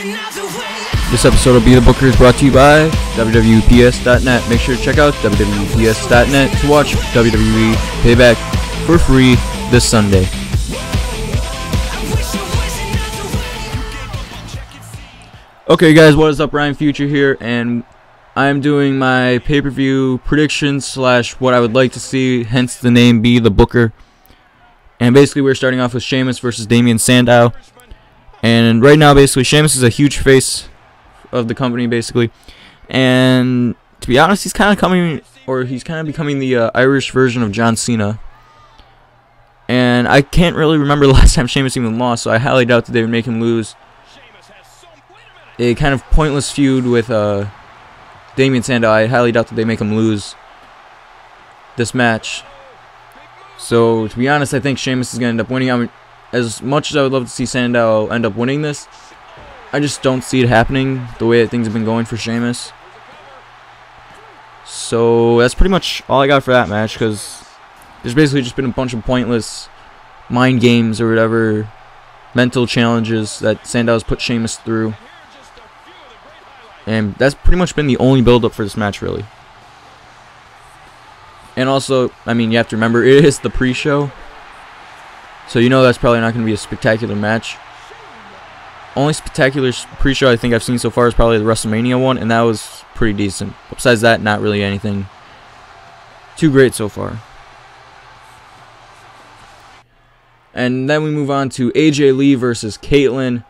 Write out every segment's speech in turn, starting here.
This episode of Be the Booker is brought to you by WWEPS.net. Make sure to check out WWEPS.net to watch WWE Payback for free this Sunday. Okay guys, what is up? Ryan Future here, and I'm doing my pay-per-view predictions slash what I would like to see, hence the name Be the Booker. And basically we're starting off with Sheamus versus Damien Sandow. And right now basically Sheamus is a huge face of the company basically. And to be honest, he's kind of becoming the Irish version of John Cena. And I can't really remember the last time Sheamus even lost, so I highly doubt that they would make him lose. A kind of pointless feud with Damien Sandow, I highly doubt that they make him lose this match. So, to be honest, I think Sheamus is going to end up winning. I mean, as much as I would love to see Sandow end up winning this, I just don't see it happening the way that things have been going for Sheamus. So, that's pretty much all I got for that match, because there's basically just been a bunch of pointless mind games or whatever, mental challenges that Sandow's put Sheamus through. And that's pretty much been the only build-up for this match, really. And also, I mean, you have to remember, it is the pre-show. So you know that's probably not going to be a spectacular match. Only spectacular pre-show I think I've seen so far is probably the WrestleMania one, and that was pretty decent. Besides that, not really anything too great so far. And then we move on to AJ Lee versus Kaitlyn.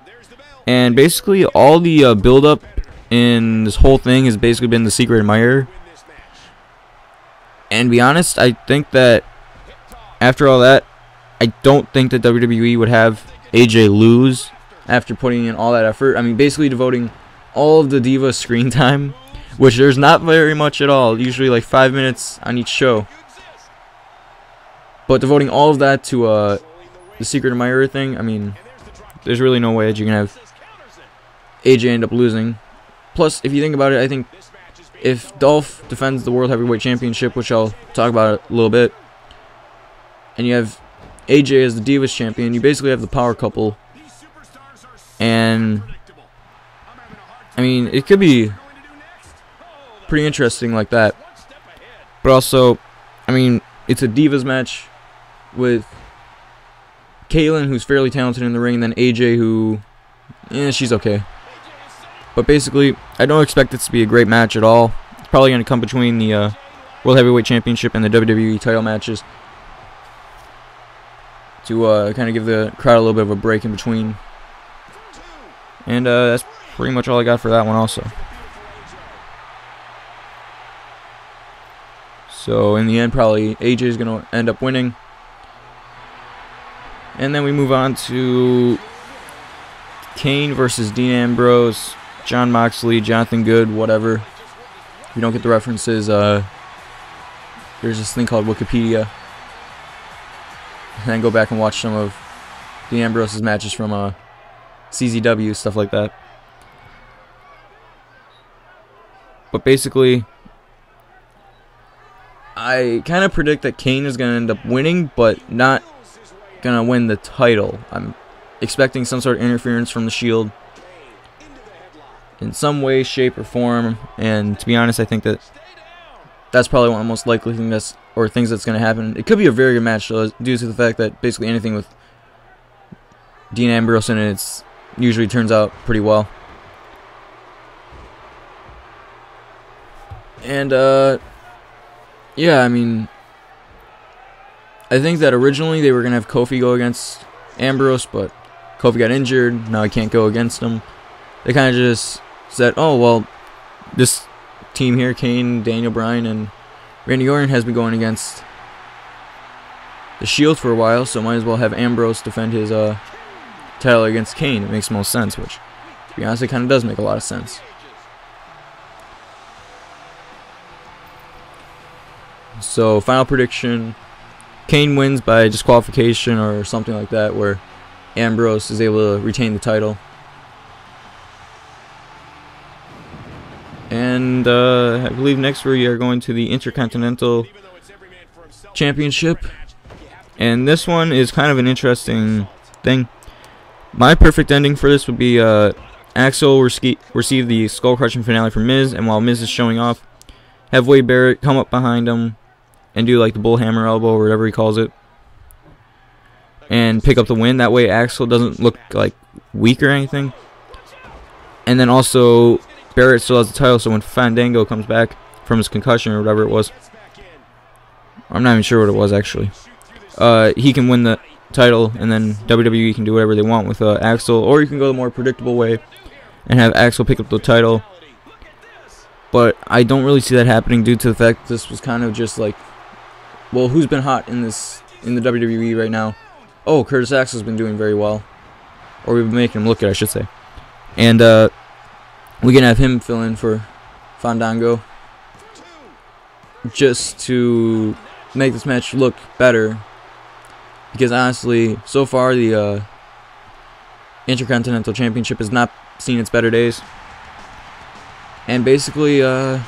And basically, all the build-up in this whole thing has basically been the secret admirer. And to be honest, I think that after all that, I don't think that WWE would have AJ lose after putting in all that effort. I mean, basically devoting all of the Diva screen time, which there's not very much at all, usually like 5 minutes on each show. But devoting all of that to the secret admirer thing, I mean, there's really no way that you can have AJ end up losing. Plus, if you think about it, I think if Dolph defends the World Heavyweight Championship, which I'll talk about a little bit, and you have AJ as the Divas Champion, you basically have the power couple. And, I mean, it could be pretty interesting like that. But also, I mean, it's a Divas match with Kaitlyn, who's fairly talented in the ring, and then AJ, who, she's okay. But basically, I don't expect this to be a great match at all. It's probably going to come between the World Heavyweight Championship and the WWE title matches to kind of give the crowd a little bit of a break in between. And that's pretty much all I got for that one also. So in the end, probably AJ is going to end up winning. And then we move on to Kane versus Dean Ambrose. John Moxley, Jonathan Good, whatever. If you don't get the references, there's this thing called Wikipedia. And then go back and watch some of Dean Ambrose's matches from CZW, stuff like that. But basically, I kind of predict that Kane is going to end up winning, but not going to win the title. I'm expecting some sort of interference from the Shield in some way, shape, or form, and to be honest, I think that that's probably one of the most likely things that's going to happen. It could be a very good match, though, due to the fact that basically anything with Dean Ambrose in it usually turns out pretty well. And yeah, I mean, I think that originally they were going to have Kofi go against Ambrose, but Kofi got injured, now he can't go against him. They kind of just said, oh, well, this team here, Kane, Daniel Bryan, and Randy Orton has been going against the Shield for a while, so might as well have Ambrose defend his title against Kane. It makes most sense, which, to be honest, it kind of does make a lot of sense. So, final prediction, Kane wins by disqualification or something like that, where Ambrose is able to retain the title. And I believe next we are going to the Intercontinental Championship. And this one is kind of an interesting thing. My perfect ending for this would be Axel received the skull-crushing finale from Miz, and while Miz is showing off, have Wade Barrett come up behind him and do like the bullhammer elbow or whatever he calls it, and pick up the win. That way Axel doesn't look like weak or anything. And then also Barrett still has the title, so when Fandango comes back from his concussion or whatever it was, I'm not even sure what it was actually, he can win the title, and then WWE can do whatever they want with Axel, or you can go the more predictable way and have Axel pick up the title. But I don't really see that happening due to the fact that this was kind of just like, well, who's been hot in the WWE right now? Oh, Curtis Axel's been doing very well, or we've been making him look good, I should say. And we can have him fill in for Fandango just to make this match look better. Because honestly, so far the Intercontinental Championship has not seen its better days. And basically, I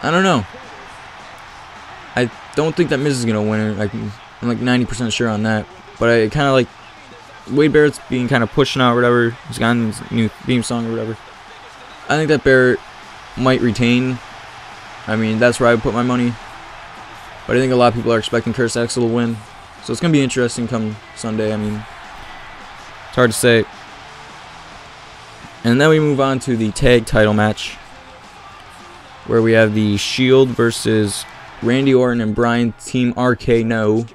don't know. I don't think that Miz is going to win it. I'm like 90% sure on that. But I kind of like Wade Barrett's being kind of pushed now or whatever. He's gotten his new theme song or whatever. I think that Barrett might retain. I mean, that's where I would put my money. But I think a lot of people are expecting Curtis Axel to win. So it's going to be interesting come Sunday. I mean, it's hard to say. And then we move on to the tag title match, where we have the Shield versus Randy Orton and Bryan, Team RK No,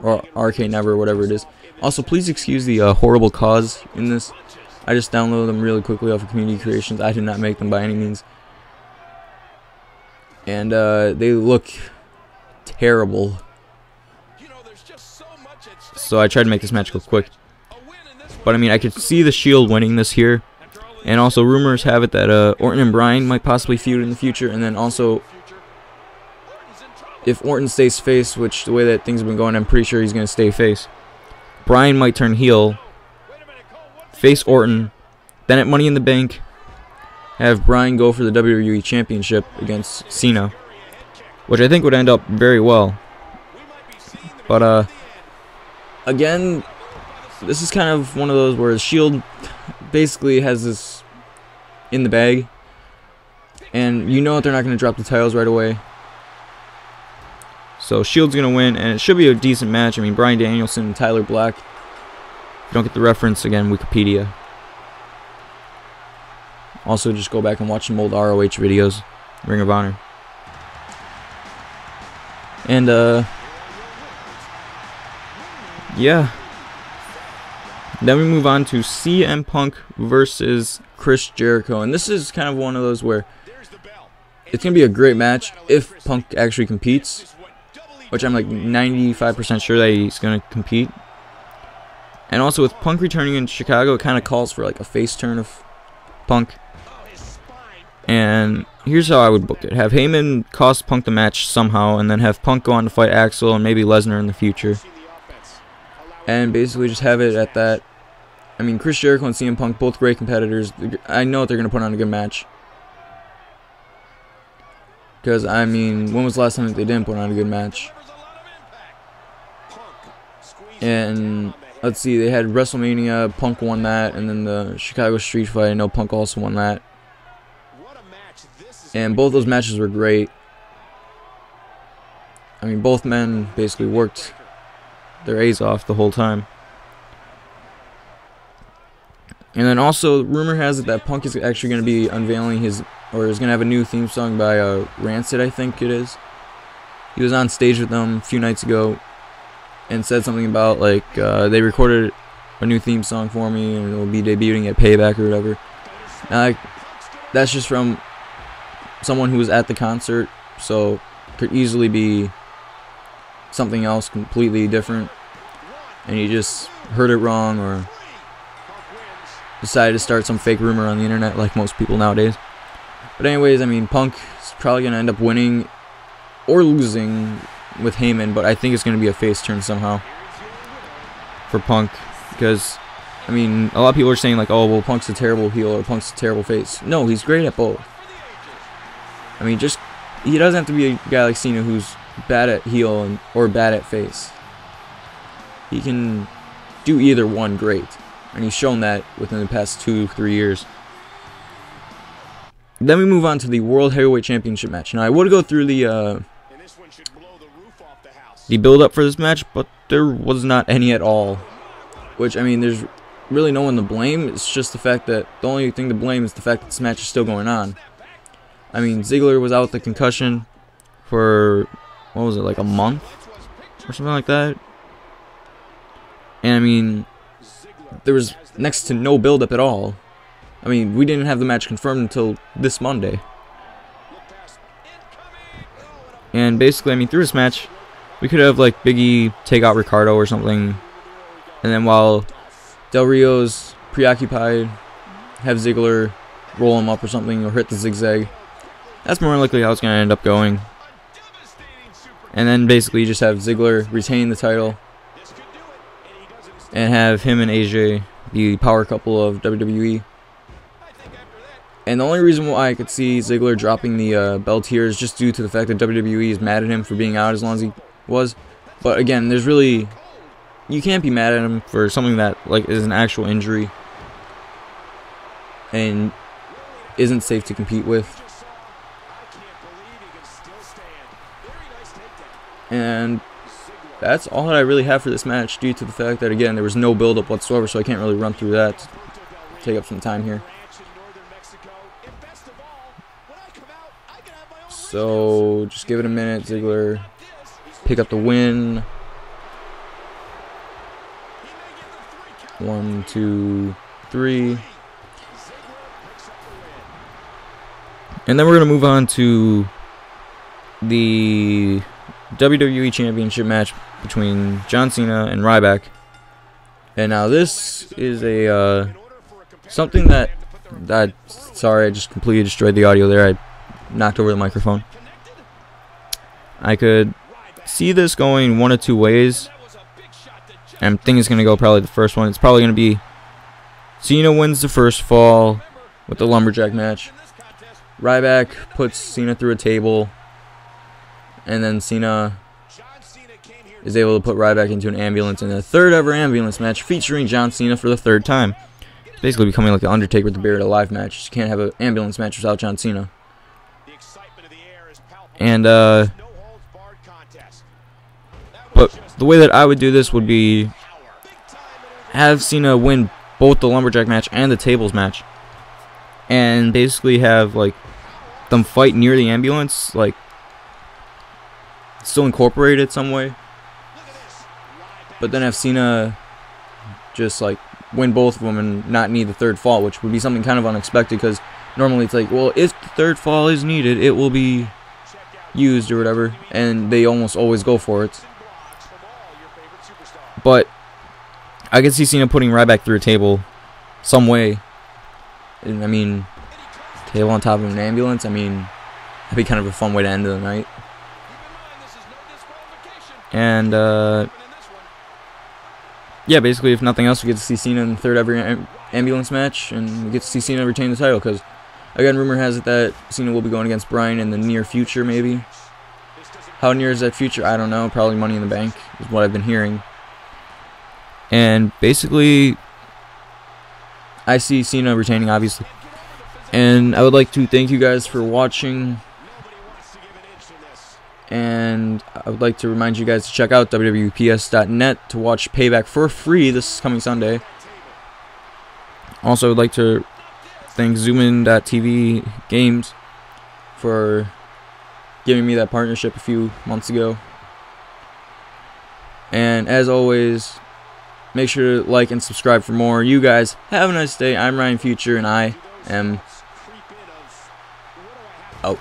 or RK Never, whatever it is. Also, please excuse the horrible cause in this. I just downloaded them really quickly off of Community Creations. I did not make them by any means. And they look terrible. So I tried to make this match go quick. But I mean, I could see the Shield winning this here. And also, rumors have it that Orton and Bryan might possibly feud in the future. And then also, if Orton stays face, which the way that things have been going, I'm pretty sure he's going to stay face, Bryan might turn heel, face Orton, then at Money in the Bank, have Bryan go for the WWE Championship against Cena, which I think would end up very well. But, again, this is kind of one of those where the Shield basically has this in the bag, and you know that they're not going to drop the titles right away. So Shield's going to win, and it should be a decent match. I mean, Bryan Danielson and Tyler Black. If you don't get the reference, again, Wikipedia. Also, just go back and watch some old ROH videos, Ring of Honor. And, yeah. Then we move on to CM Punk versus Chris Jericho. And this is kind of one of those where it's going to be a great match if Punk actually competes, which I'm like 95% sure that he's going to compete. And also with Punk returning in Chicago, it kind of calls for like a face turn of Punk. And here's how I would book it. Have Heyman cost Punk the match somehow, and then have Punk go on to fight Axel and maybe Lesnar in the future. And basically just have it at that. I mean, Chris Jericho and CM Punk, both great competitors. I know that they're going to put on a good match. Because, I mean, when was the last time that they didn't put on a good match? And, let's see, they had WrestleMania, Punk won that, and then the Chicago Street Fight, I know Punk also won that. And both those matches were great. I mean, both men basically worked their A's off the whole time. And then also, rumor has it that Punk is actually going to be unveiling his, or is going to have a new theme song by Rancid, I think it is. He was on stage with them a few nights ago and said something about, like, they recorded a new theme song for me and it will be debuting at Payback or whatever. Now, that's just from someone who was at the concert, so it could easily be something else completely different, and you just heard it wrong or decided to start some fake rumor on the internet like most people nowadays. But anyways, I mean, Punk is probably going to end up winning or losing with Heyman, but I think it's going to be a face turn somehow for Punk, because, I mean, a lot of people are saying like, oh, well, Punk's a terrible heel or Punk's a terrible face. No, he's great at both. I mean, just, he doesn't have to be a guy like Cena who's bad at heel or bad at face. He can do either one great. and he's shown that within the past 2-3 years. Then we move on to the World Heavyweight Championship match. Now I would go through the build-up for this match, but there was not any at all. Which, I mean, there's really no one to blame. It's just the fact that the only thing to blame is the fact that this match is still going on. I mean, Ziggler was out with a concussion for, what was it, like a month or something like that. And I mean, there was next to no build-up at all. I mean, we didn't have the match confirmed until this Monday. And basically, I mean, through this match, we could have like Big E take out Ricardo or something, and then while Del Rio's preoccupied, have Ziggler roll him up or something, or hit the zigzag. That's more likely how it's going to end up going. And then basically just have Ziggler retain the title, and have him and AJ be the power couple of WWE. And the only reason why I could see Ziggler dropping the belt here is just due to the fact that WWE is mad at him for being out as long as he was. But again, there's really, you can't be mad at him for something that like is an actual injury and isn't safe to compete with. And that's all that I really have for this match, due to the fact that, again, there was no build-up whatsoever, so I can't really run through that to take up some time here. So, just give it a minute. Ziggler pick up the win. 1, 2, 3. And then we're going to move on to the WWE Championship match between John Cena and Ryback. And now this is a something that sorry, I just completely destroyed the audio there. I knocked over the microphone. I could see this going one of two ways. I'm thinking it's going to go probably the first one. It's probably going to be Cena wins the first fall with the lumberjack match. Ryback puts Cena through a table, and then Cena is able to put Ryback into an ambulance in a third ever ambulance match featuring John Cena for the third time. It's basically becoming like the Undertaker with the Buried Alive match. You can't have an ambulance match without John Cena. And but the way that I would do this would be have Cena win both the lumberjack match and the tables match, and basically have like them fight near the ambulance, like still incorporated some way, but then have Cena just like win both of them and not need the third fall, which would be something kind of unexpected, because normally it's like, well, if the third fall is needed, it will be used or whatever, and they almost always go for it. But I could see Cena putting Ryback through a table some way. And I mean, table on top of an ambulance, I mean, that'd be kind of a fun way to end the night. And yeah, basically, if nothing else, we get to see Cena in the third ever ambulance match, and we get to see Cena retain the title, because again, rumor has it that Cena will be going against Bryan in the near future, maybe. How near is that future? I don't know. Probably Money in the Bank is what I've been hearing. And basically, I see Cena retaining, obviously. And I would like to thank you guys for watching. And I would like to remind you guys to check out WWEPS.net to watch Payback for free this coming Sunday. Also, I would like to thank ZoomIn.TV Games for giving me that partnership a few months ago. And as always, make sure to like and subscribe for more. You guys have a nice day. I'm Ryan Future, and I am out.